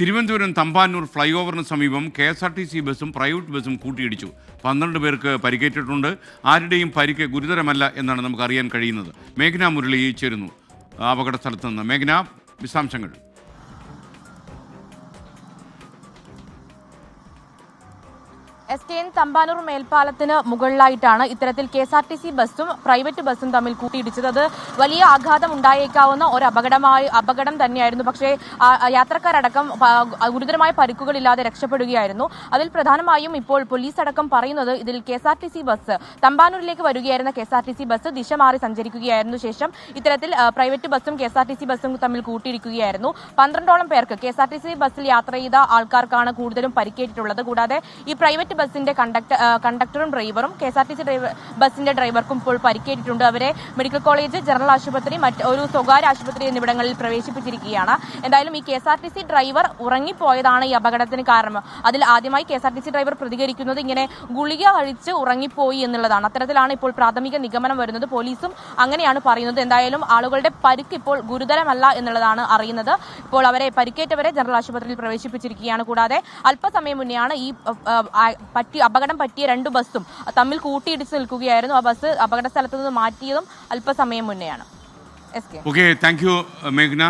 Thiruvananthapuram Thampanoor fly ഓവറിന് സമീപം KSRTC ബസ്സും private ബസ്സും കൂട്ടിയിടിച്ചു. 12 പേർക്ക് പരിക്കേറ്റിട്ടുണ്ട്. ആരുടെയും പരിക്ക് ഗുരുതരമല്ല എന്നാണ് നമുക്ക് അറിയാൻ കഴിയുന്നത്. മേഘ്ന മുരളി ചേരുന്നു അപകട സ്ഥലത്ത് നിന്ന്. മേഘ്ന, വിശദാംശങ്ങൾ. SKN തമ്പാനൂർ മേൽപ്പാലത്തിന് മുകളിലായിട്ടാണ് ഇത്തരത്തിൽ KSRTC ബസ്സും പ്രൈവറ്റ് ബസ്സും തമ്മിൽ കൂട്ടിയിടിച്ചത്. അത് വലിയ ആഘാതം ഉണ്ടായേക്കാവുന്ന ഒരു അപകടം തന്നെയായിരുന്നു. പക്ഷേ യാത്രക്കാരടക്കം ഗുരുതരമായ പരിക്കുകളില്ലാതെ രക്ഷപ്പെടുകയായിരുന്നു. അതിൽ പ്രധാനമായും ഇപ്പോൾ പോലീസ് അടക്കം പറയുന്നത് ഇതിൽ KSRTC ബസ് തമ്പാനൂരിലേക്ക് വരികയായിരുന്ന KSRTC ബസ് ദിശ മാറി സഞ്ചരിക്കുകയായിരുന്നു. ശേഷം ഇത്തരത്തിൽ പ്രൈവറ്റ് ബസ്സും KSRTC ബസ്സും തമ്മിൽ കൂട്ടിയിടിക്കുകയായിരുന്നു. 12ഓളം പേർക്ക് KSRTC ബസ്സിൽ യാത്ര ചെയ്ത ആൾക്കാർക്കാണ് കൂടുതലും പരിക്കേറ്റിട്ടുള്ളത്. കൂടാതെ ഈ പ്രൈവറ്റ് ബസിന്റെ കണ്ടക്ടറും ഡ്രൈവറും KSRTC ബസിന്റെ ഡ്രൈവർക്കും ഇപ്പോൾ പരിക്കേറ്റിട്ടുണ്ട്. അവരെ മെഡിക്കൽ കോളേജ്, ജനറൽ ആശുപത്രി, ഒരു സ്വകാര്യ ആശുപത്രി എന്നിവിടങ്ങളിൽ പ്രവേശിപ്പിച്ചിരിക്കുകയാണ്. എന്തായാലും ഈ KSRTC ഡ്രൈവർ ഉറങ്ങിപ്പോയതാണ് ഈ അപകടത്തിന് കാരണം. അതിൽ ആദ്യമായി KSRTC ഡ്രൈവർ പ്രതികരിക്കുന്നത് ഇങ്ങനെ ഗുളിക കഴിച്ച് ഉറങ്ങിപ്പോയി എന്നുള്ളതാണ്. അത്തരത്തിലാണ് ഇപ്പോൾ പ്രാഥമിക നിഗമനം വരുന്നത്. പോലീസും അങ്ങനെയാണ് പറയുന്നത്. എന്തായാലും ആളുകളുടെ പരിക്ക് ഇപ്പോൾ ഗുരുതരമല്ല എന്നുള്ളതാണ് അറിയുന്നത്. ഇപ്പോൾ പരിക്കേറ്റവരെ ജനറൽ ആശുപത്രിയിൽ പ്രവേശിപ്പിച്ചിരിക്കുകയാണ്. കൂടാതെ അല്പസമയം മുന്നെയാണ് ഈ അപകടം പറ്റിയ 2 ബസ്സും തമ്മിൽ കൂട്ടിയിടിച്ച് നിൽക്കുകയായിരുന്നു. ആ ബസ് അപകട സ്ഥലത്ത് നിന്ന് മാറ്റിയതും അല്പസമയം മുന്നെയാണ്. Okay, thank you മേഘ്ന.